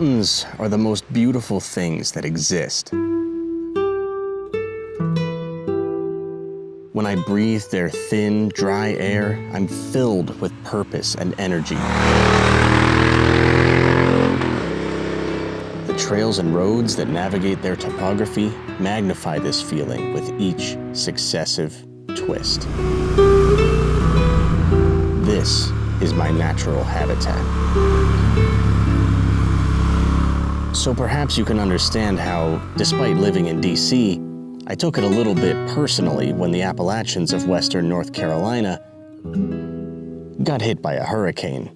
Mountains are the most beautiful things that exist. When I breathe their thin, dry air, I'm filled with purpose and energy. The trails and roads that navigate their topography magnify this feeling with each successive twist. This is my natural habitat. So perhaps you can understand how, despite living in DC, I took it a little bit personally when the Appalachians of Western North Carolina got hit by a hurricane.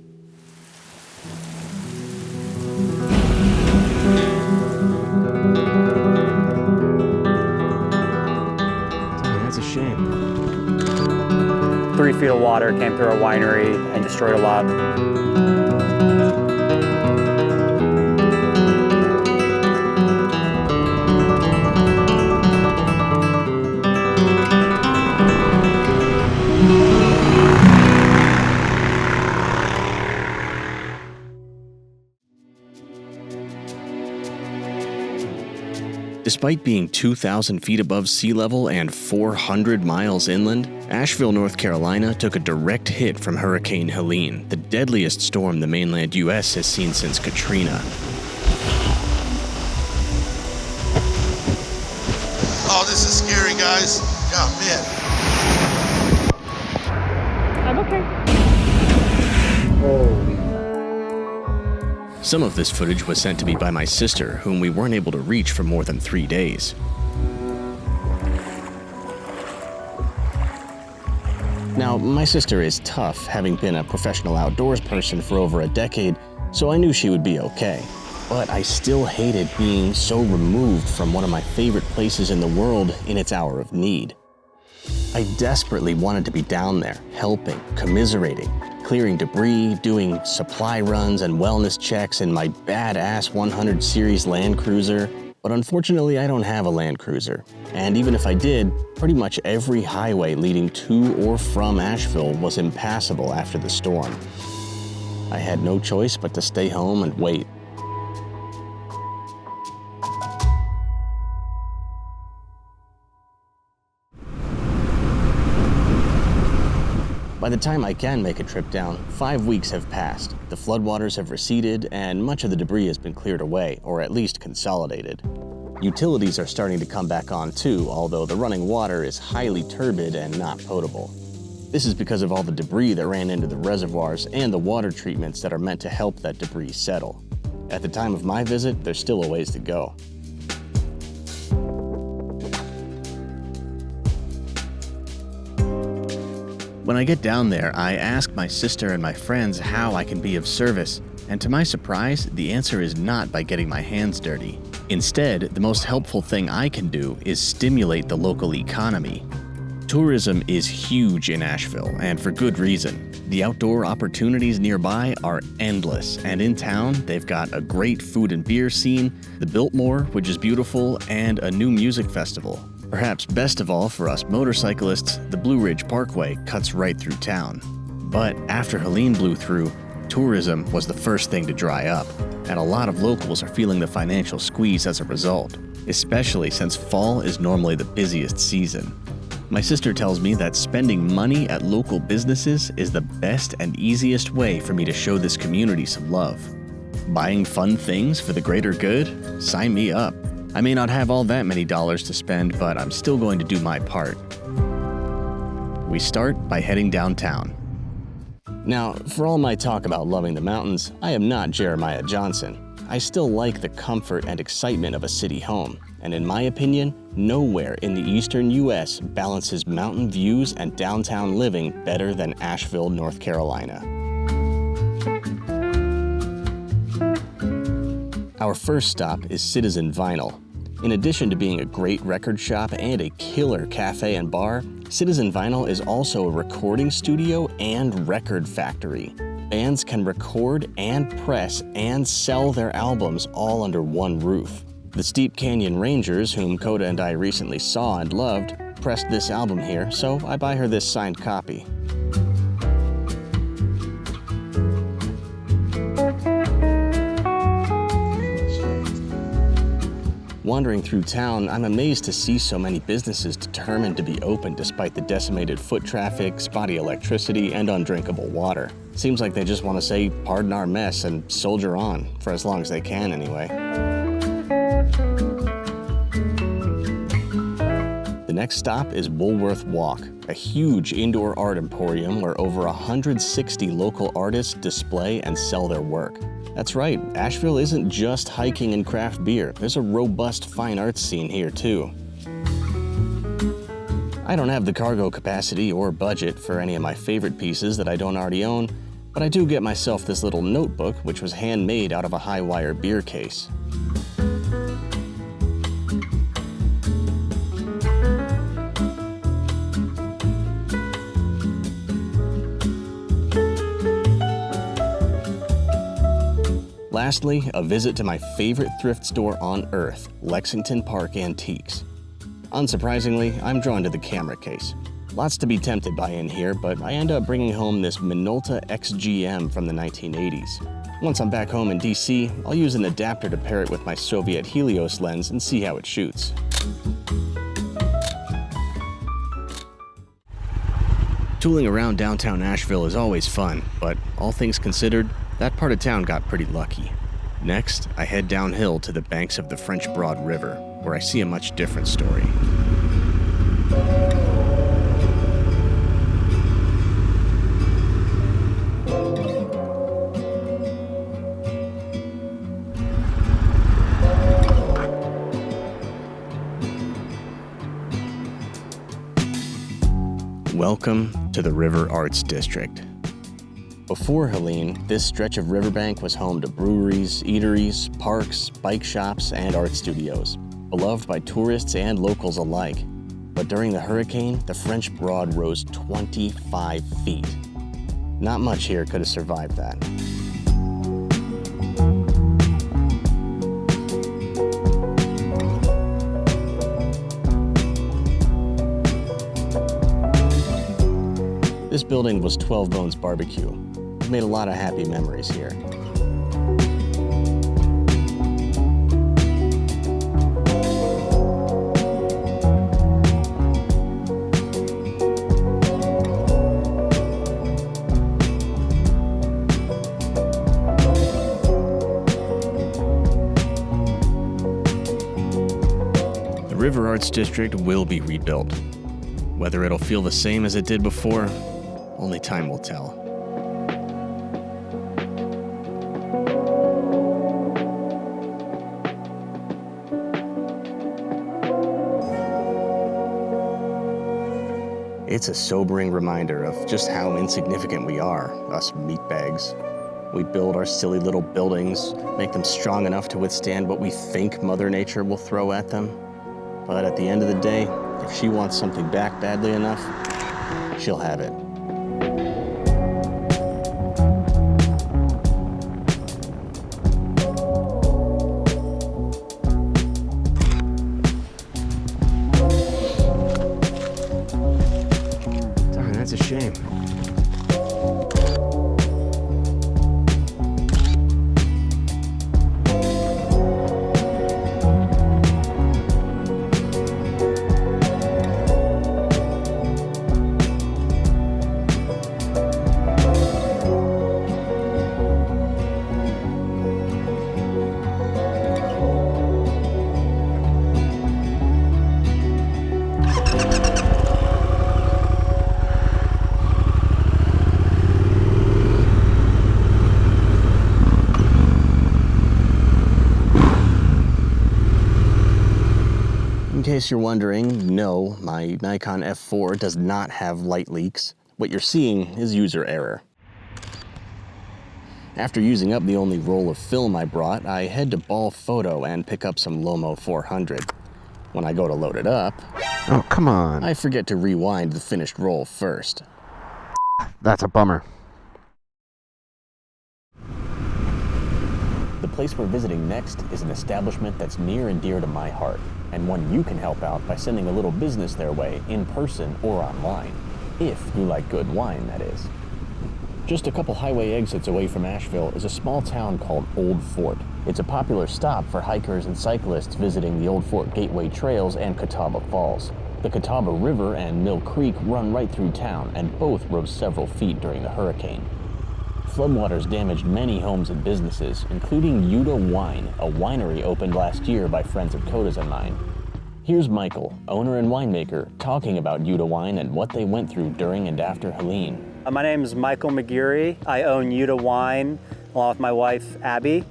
That's a shame. 3 feet of water came through our winery and destroyed a lot. Despite being 2,000 feet above sea level and 400 miles inland, Asheville, North Carolina took a direct hit from Hurricane Helene, the deadliest storm the mainland U.S. has seen since Katrina. Oh, this is scary, guys. Oh, man. I'm okay. Holy. Some of this footage was sent to me by my sister, whom we weren't able to reach for more than 3 days. Now, my sister is tough, having been a professional outdoors person for over a decade, so I knew she would be okay. But I still hated being so removed from one of my favorite places in the world in its hour of need. I desperately wanted to be down there, helping, commiserating, clearing debris, doing supply runs and wellness checks in my badass 100 Series Land Cruiser. But unfortunately, I don't have a Land Cruiser. And even if I did, pretty much every highway leading to or from Asheville was impassable after the storm. I had no choice but to stay home and wait. By the time I can make a trip down, 5 weeks have passed. The floodwaters have receded, and much of the debris has been cleared away, or at least consolidated. Utilities are starting to come back on too, although the running water is highly turbid and not potable. This is because of all the debris that ran into the reservoirs and the water treatments that are meant to help that debris settle. At the time of my visit, there's still a ways to go. When I get down there, I ask my sister and my friends how I can be of service, and to my surprise, the answer is not by getting my hands dirty. Instead, the most helpful thing I can do is stimulate the local economy. Tourism is huge in Asheville, and for good reason. The outdoor opportunities nearby are endless, and in town, they've got a great food and beer scene, the Biltmore, which is beautiful, and a new music festival. Perhaps best of all for us motorcyclists, the Blue Ridge Parkway cuts right through town. But after Helene blew through, tourism was the first thing to dry up, and a lot of locals are feeling the financial squeeze as a result, especially since fall is normally the busiest season. My sister tells me that spending money at local businesses is the best and easiest way for me to show this community some love. Buying fun things for the greater good? Sign me up. I may not have all that many dollars to spend, but I'm still going to do my part. We start by heading downtown. Now, for all my talk about loving the mountains, I am not Jeremiah Johnson. I still like the comfort and excitement of a city home, and in my opinion, nowhere in the eastern U.S. balances mountain views and downtown living better than Asheville, North Carolina. Our first stop is Citizen Vinyl. In addition to being a great record shop and a killer cafe and bar, Citizen Vinyl is also a recording studio and record factory. Bands can record and press and sell their albums all under one roof. The Steep Canyon Rangers, whom Coda and I recently saw and loved, pressed this album here, so I buy her this signed copy. Wandering through town, I'm amazed to see so many businesses determined to be open despite the decimated foot traffic, spotty electricity, and undrinkable water. Seems like they just want to say, pardon our mess, and soldier on, for as long as they can anyway. The next stop is Woolworth Walk, a huge indoor art emporium where over 160 local artists display and sell their work. That's right, Asheville isn't just hiking and craft beer. There's a robust fine arts scene here too. I don't have the cargo capacity or budget for any of my favorite pieces that I don't already own, but I do get myself this little notebook which was handmade out of a high-wire beer case. Lastly, a visit to my favorite thrift store on earth, Lexington Park Antiques. Unsurprisingly, I'm drawn to the camera case. Lots to be tempted by in here, but I end up bringing home this Minolta XGM from the 1980s. Once I'm back home in DC, I'll use an adapter to pair it with my Soviet Helios lens and see how it shoots. Tooling around downtown Asheville is always fun, but all things considered, that part of town got pretty lucky. Next, I head downhill to the banks of the French Broad River, where I see a much different story. Welcome to the River Arts District. Before Helene, this stretch of riverbank was home to breweries, eateries, parks, bike shops, and art studios, beloved by tourists and locals alike. But during the hurricane, the French Broad rose 25 feet. Not much here could have survived that. This building was 12 Bones Barbecue. I've made a lot of happy memories here. The River Arts District will be rebuilt. Whether it'll feel the same as it did before, only time will tell. It's a sobering reminder of just how insignificant we are, us meatbags. We build our silly little buildings, make them strong enough to withstand what we think Mother Nature will throw at them. But at the end of the day, if she wants something back badly enough, she'll have it. Darn, that's a shame. In case you're wondering, no, my Nikon F4 does not have light leaks. What you're seeing is user error. After using up the only roll of film I brought, I head to Ball Photo and pick up some Lomo 400. When I go to load it up, oh, come on. I forget to rewind the finished roll first. That's a bummer. The place we're visiting next is an establishment that's near and dear to my heart, and one you can help out by sending a little business their way in person or online. If you like good wine, that is. Just a couple highway exits away from Asheville is a small town called Old Fort. It's a popular stop for hikers and cyclists visiting the Old Fort Gateway trails and Catawba Falls. The Catawba River and Mill Creek run right through town, and both rose several feet during the hurricane. Floodwaters damaged many homes and businesses, including Yuta Wine, a winery opened last year by friends of Coda's and mine. Here's Michael, owner and winemaker, talking about Yuta Wine and what they went through during and after Helene. My name is Michael McGeary. I own Yuta Wine along with my wife, Abby.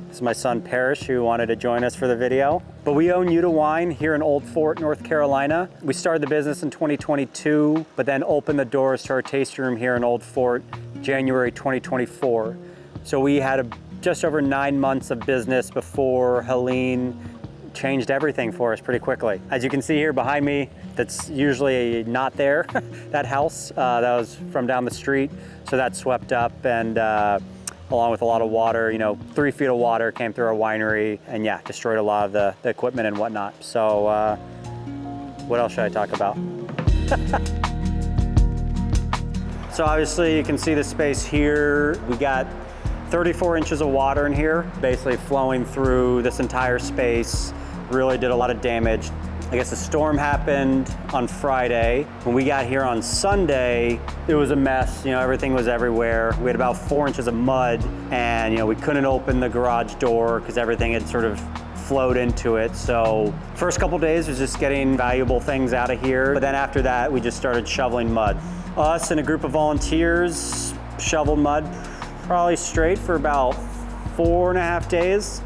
This is my son, Parrish, who wanted to join us for the video. But we own Yuta Wine here in Old Fort, North Carolina. We started the business in 2022, but then opened the doors to our tasting room here in Old Fort January 2024. So we had just over 9 months of business before Helene changed everything for us pretty quickly. As you can see here behind me, that's usually not there, that house, that was from down the street. So that swept up and along with a lot of water, 3 feet of water came through our winery and yeah, destroyed a lot of the equipment and whatnot. So what else should I talk about? So obviously you can see the space here. We got 34 inches of water in here, basically flowing through this entire space. Really did a lot of damage. I guess the storm happened on Friday. When we got here on Sunday, it was a mess. Everything was everywhere. We had about 4 inches of mud and we couldn't open the garage door because everything had sort of flowed into it. So first couple days was just getting valuable things out of here. But then after that, we just started shoveling mud. Us and a group of volunteers shoveled mud probably straight for about 4.5 days.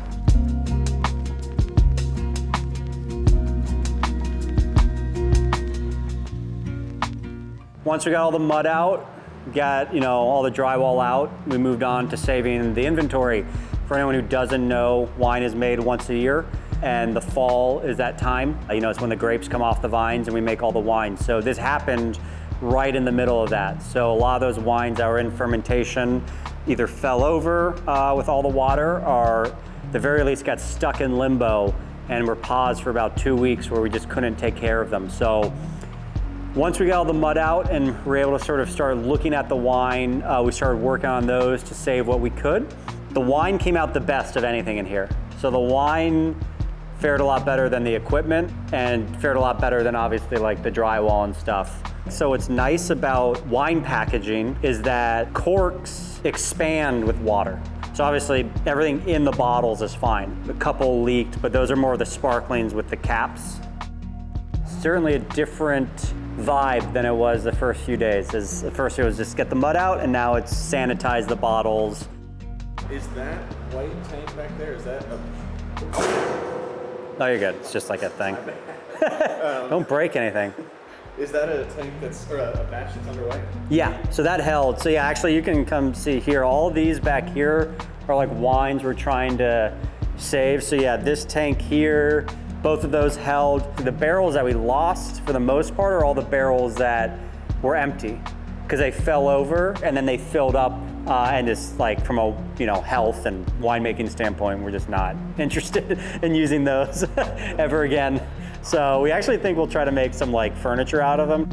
Once we got all the mud out, got all the drywall out, we moved on to saving the inventory. For anyone who doesn't know, wine is made once a year, and the fall is that time. It's when the grapes come off the vines and we make all the wine. So this happened right in the middle of that. So a lot of those wines that were in fermentation either fell over with all the water, or at the very least got stuck in limbo and were paused for about 2 weeks where we just couldn't take care of them. So once we got all the mud out and were able to sort of start looking at the wine, we started working on those to save what we could. The wine came out the best of anything in here. So the wine fared a lot better than the equipment and fared a lot better than obviously like the drywall and stuff. So what's nice about wine packaging is that corks expand with water. So obviously everything in the bottles is fine. A couple leaked, but those are more the sparklings with the caps. Certainly a different vibe than it was the first few days. As the first it was just get the mud out, and now it's sanitize the bottles. Is that white tank back there? Is that a... Oh, you're good. It's just like a thing. Don't break anything. Is that a tank that's, or a batch that's underway? Yeah, so that held. So yeah, actually you can come see here. All these back here are like wines we're trying to save. So yeah, this tank here, both of those held. The barrels that we lost, for the most part, are all the barrels that were empty because they fell over and then they filled up. And just like from a health and winemaking standpoint, we're just not interested in using those ever again. So we actually think we'll try to make some like furniture out of them.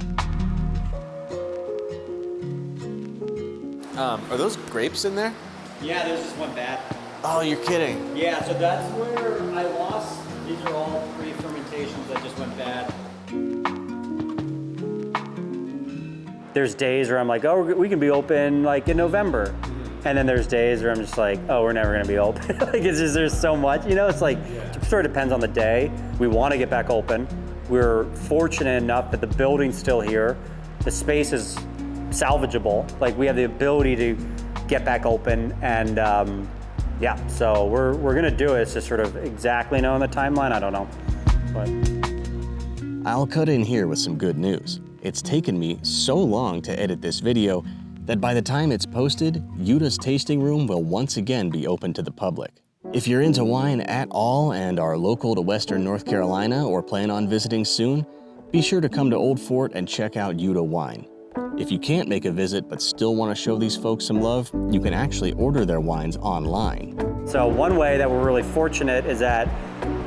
Are those grapes in there? Yeah, there's just one bad. Oh, you're kidding. Yeah, so that's where I lost. These are all pre-fermentations that just went bad. There's days where I'm like, oh, we can be open like in November. And then there's days where I'm just like, oh, we're never gonna be open. Like it's just, there's so much, it's like, it sort of depends on the day. We wanna get back open. We're fortunate enough that the building's still here. The space is salvageable. Like we have the ability to get back open and yeah, so we're gonna do it. It's just sort of exactly knowing the timeline, I don't know. But I'll cut in here with some good news. It's taken me so long to edit this video that by the time it's posted, Yuta's tasting room will once again be open to the public. If you're into wine at all and are local to Western North Carolina or plan on visiting soon, be sure to come to Old Fort and check out Yuta Wine. If you can't make a visit but still want to show these folks some love, you can actually order their wines online. So one way that we're really fortunate is that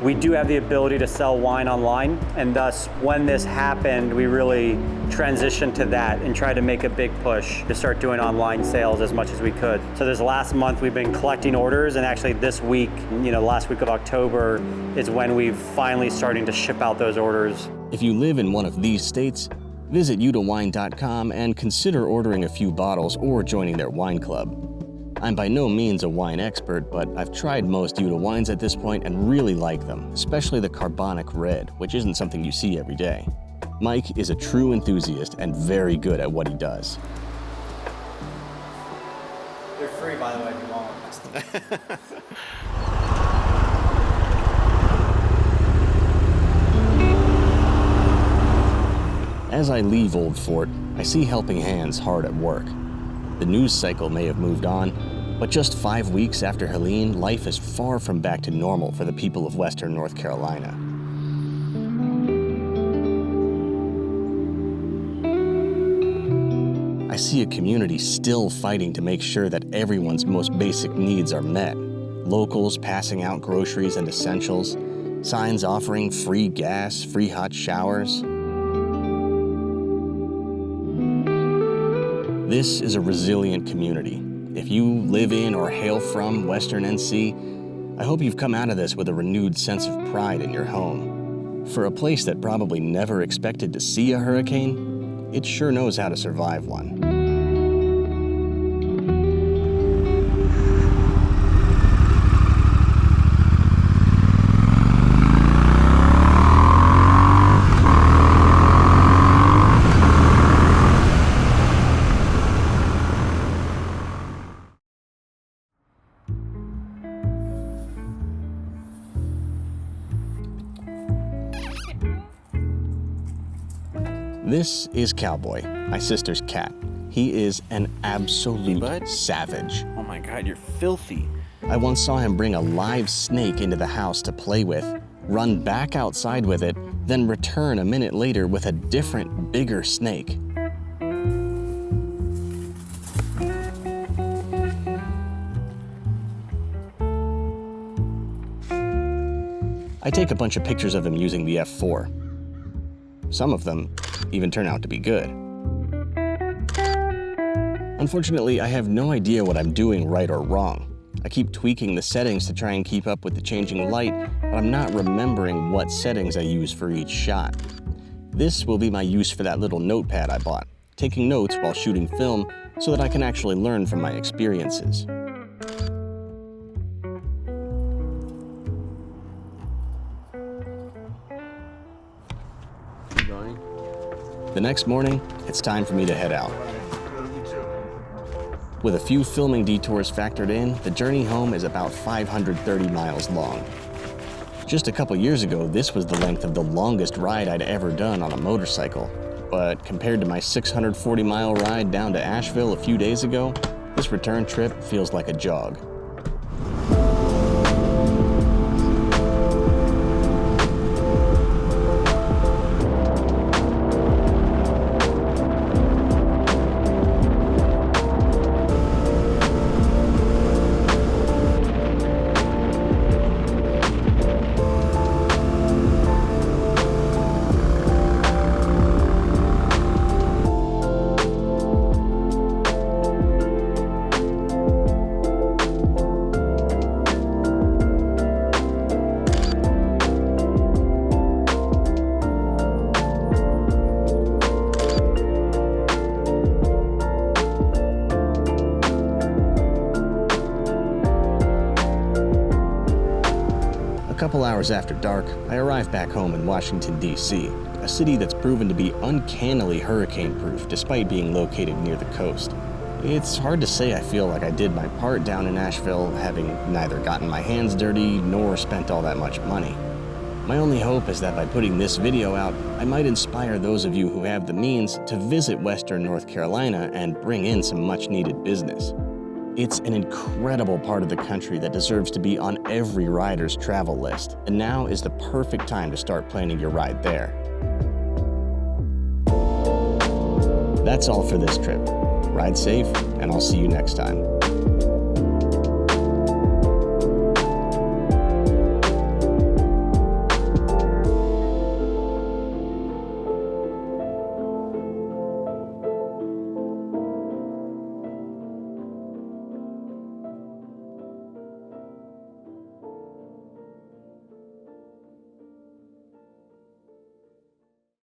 We do have the ability to sell wine online, and thus when this happened, we really transitioned to that and tried to make a big push to start doing online sales as much as we could. So this last month we've been collecting orders, and actually this week, last week of October is when we've finally starting to ship out those orders. If you live in one of these states, visit utawine.com and consider ordering a few bottles or joining their wine club. I'm by no means a wine expert, but I've tried most Utah wines at this point and really like them, especially the Carbonic Red, which isn't something you see every day. Mike is a true enthusiast and very good at what he does. They're free, by the way, if you want them. As I leave Old Fort, I see helping hands hard at work. The news cycle may have moved on, but just 5 weeks after Helene, life is far from back to normal for the people of Western North Carolina. I see a community still fighting to make sure that everyone's most basic needs are met. Locals passing out groceries and essentials, signs offering free gas, free hot showers. This is a resilient community. If you live in or hail from Western NC, I hope you've come out of this with a renewed sense of pride in your home. For a place that probably never expected to see a hurricane, it sure knows how to survive one. This is Cowboy, my sister's cat. He is an absolute savage. Oh my God, you're filthy. I once saw him bring a live snake into the house to play with, run back outside with it, then return a minute later with a different, bigger snake. I take a bunch of pictures of him using the F4. Some of them even turn out to be good. Unfortunately, I have no idea what I'm doing right or wrong. I keep tweaking the settings to try and keep up with the changing light, but I'm not remembering what settings I use for each shot. This will be my use for that little notepad I bought, taking notes while shooting film so that I can actually learn from my experiences. The next morning, it's time for me to head out. With a few filming detours factored in, the journey home is about 530 miles long. Just a couple years ago, this was the length of the longest ride I'd ever done on a motorcycle. But compared to my 640-mile ride down to Asheville a few days ago, this return trip feels like a jog. A couple hours after dark, I arrive back home in Washington, D.C., a city that's proven to be uncannily hurricane-proof despite being located near the coast. It's hard to say I feel like I did my part down in Asheville, having neither gotten my hands dirty nor spent all that much money. My only hope is that by putting this video out, I might inspire those of you who have the means to visit Western North Carolina and bring in some much-needed business. It's an incredible part of the country that deserves to be on every rider's travel list, and now is the perfect time to start planning your ride there. That's all for this trip. Ride safe, and I'll see you next time.